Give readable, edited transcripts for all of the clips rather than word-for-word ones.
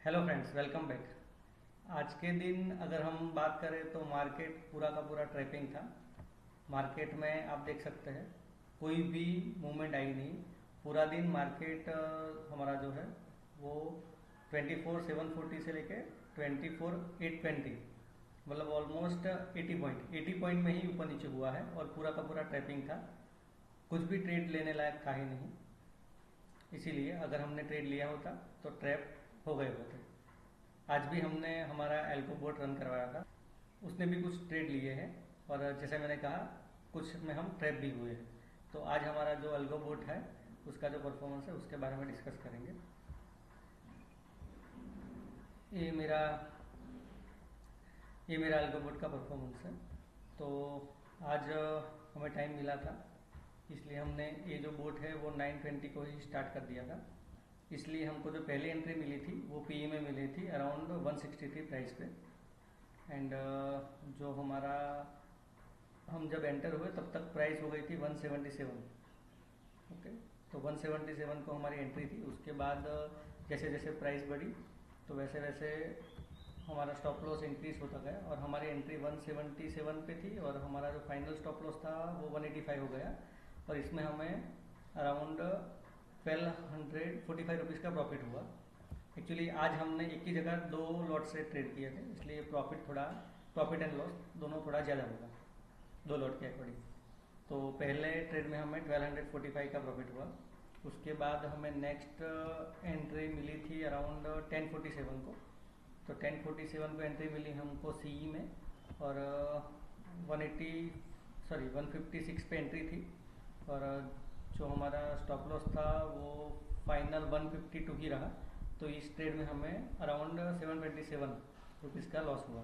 Hello friends, welcome back. आज के दिन अगर हम बात करें तो मार्केट पूरा का पूरा ट्रैपिंग था। मार्केट में आप देख सकते हैं कोई भी मूवमेंट आई नहीं। पूरा दिन मार्केट हमारा जो है वो 24,740 से लेके 24,820 मतलब ऑलमोस्ट 80 पॉइंट में ही ऊपर नीचे हुआ है और पूरा का पूरा ट्रैपिंग था। कुछ भी ट्रेड लेने लायक था ही नहीं। इसीलिए अगर हमने ट्रेड लिया होता तो ट्रैप हो गए होते। आज भी हमने हमारा एल्को बोट रन करवाया था, उसने भी कुछ ट्रेड लिए हैं और जैसे मैंने कहा कुछ में हम ट्रैप भी हुए हैं। तो आज हमारा जो एल्को बोट है उसका जो परफॉर्मेंस है उसके बारे में डिस्कस करेंगे। ये मेरा ये मेरा एल्को बोट का परफॉर्मेंस है। तो आज हमें टाइम मिला था, इसलिए हमने ये जो बोट है वो 9:20 को ही स्टार्ट कर दिया था। इसलिए हमको जो पहली एंट्री मिली थी वो पीई में मिली थी अराउंड 163 प्राइस पे। एंड जो हमारा हम जब एंटर हुए तब तक प्राइस हो गई थी 177। ओके, तो 177 को हमारी एंट्री थी। उसके बाद जैसे जैसे प्राइस बढ़ी तो वैसे वैसे हमारा स्टॉप लॉस इंक्रीज होता गया और हमारी एंट्री 177 पे थी और हमारा जो फाइनल स्टॉप लॉस था वो 185 हो गया और इसमें हमें अराउंड 1245 रुपीज़ का प्रॉफिट हुआ। एक्चुअली आज हमने एक ही जगह दो लॉट से ट्रेड किए थे, इसलिए प्रॉफिट एंड लॉस दोनों थोड़ा ज़्यादा होगा दो लॉट के अकॉर्डिंग। तो पहले ट्रेड में हमें 1245 का प्रॉफिट हुआ। उसके बाद हमें नेक्स्ट एंट्री मिली थी अराउंड 1047 को। तो 1047 को एंट्री मिली हमको सीई में और 156 पे एंट्री थी और जो हमारा स्टॉप लॉस था वो फाइनल 152 ही रहा। तो इस ट्रेड में हमें अराउंड 727 रुपीज़ का लॉस हुआ।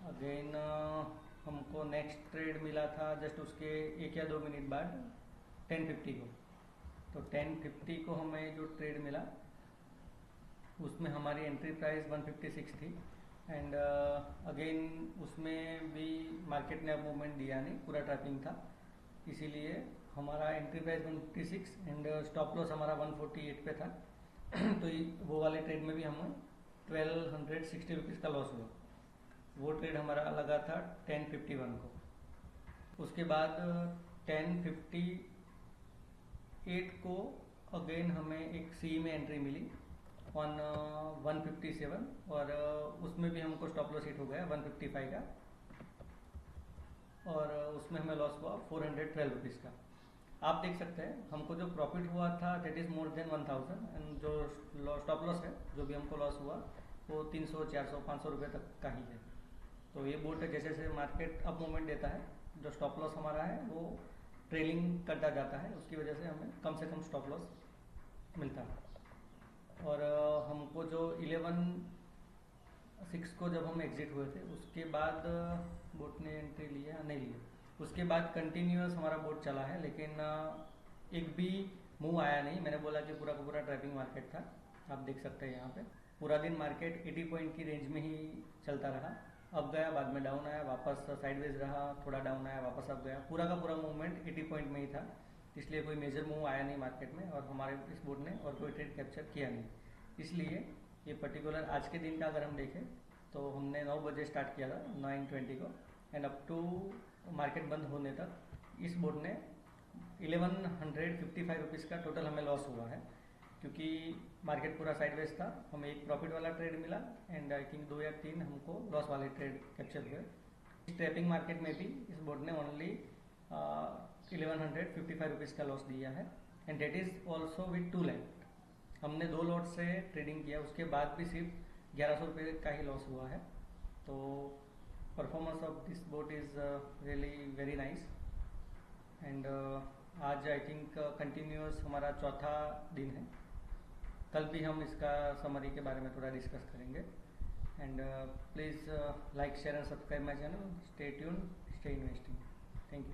अगेन हमको नेक्स्ट ट्रेड मिला था जस्ट उसके 1 या 2 मिनट बाद 1050 को। तो 1050 को हमें जो ट्रेड मिला उसमें हमारी एंट्री प्राइस 156 थी। एंड अगेन उसमें भी मार्केट ने अब मूवमेंट दिया नहीं, पूरा ट्रैपिंग था, इसीलिए हमारा entry price 156 and stop loss हमारा 148 पे था। तो वो वाले ट्रेड में भी हमें 1260 रुपीज़ का लॉस हुआ। वो ट्रेड हमारा लगा था 1051 को। उसके बाद 1058 को अगेन हमें एक सी में एंट्री मिली ऑन 157 और उसमें भी हमको स्टॉप लॉस हिट हो गया 155 का और उसमें हमें लॉस हुआ 412 रुपीज़ का। आप देख सकते हैं हमको जो प्रॉफिट हुआ था that is more than 1000 and जो स्टॉप लॉस है जो भी हमको लॉस हुआ वो 300 400 500 रुपये तक का ही है। तो ये बोट जैसे जैसे मार्केट अप मूवमेंट देता है जो स्टॉप लॉस हमारा है वो ट्रेलिंग करता जाता है, उसकी वजह से हमें कम से कम स्टॉप लॉस मिलता है। और हमको जो 11/6 को जब हम एग्जिट हुए थे उसके बाद बोट ने एंट्री लिया नहीं लिया, उसके बाद कंटिन्यूअस हमारा बोट चला है लेकिन एक भी मूव आया नहीं। मैंने बोला कि पूरा का पूरा ट्रैपिंग मार्केट था। आप देख सकते हैं यहाँ पे पूरा दिन मार्केट 80 पॉइंट की रेंज में ही चलता रहा, अब गया बाद में डाउन आया, वापस साइडवेज रहा, थोड़ा डाउन आया, वापस अब गया। पूरा का पूरा मूवमेंट 80 पॉइंट में ही था, इसलिए कोई मेजर मूव आया नहीं मार्केट में और हमारे इस बोट ने और कोई ट्रेड कैप्चर किया नहीं। इसलिए ये पर्टिकुलर आज के दिन का अगर हम देखें तो हमने 9 बजे स्टार्ट किया था 9:20 को एंड अप टू मार्केट बंद होने तक इस बोट ने 1155 रुपीज़ का टोटल हमें लॉस हुआ है, क्योंकि मार्केट पूरा साइडवेज था। हमें एक प्रॉफिट वाला ट्रेड मिला एंड आई थिंक 2 या 3 हमको लॉस वाले ट्रेड कैप्चर हुए। इस ट्रैपिंग मार्केट में भी इस बोर्ड ने ओनली 1155 रुपीज़ का लॉस दिया है and date is also with 2 lot. हमने 2 लॉट से ट्रेडिंग किया, उसके बाद भी सिर्फ 1100 रुपये का ही लॉस हुआ है। तो performance of this boat is really very nice and आज आई थिंक कंटिन्यूअस हमारा चौथा दिन है। कल भी हम इसका समरी के बारे में थोड़ा डिस्कस करेंगे and please like share and subscribe my channel. Stay tuned, stay investing. Thank you.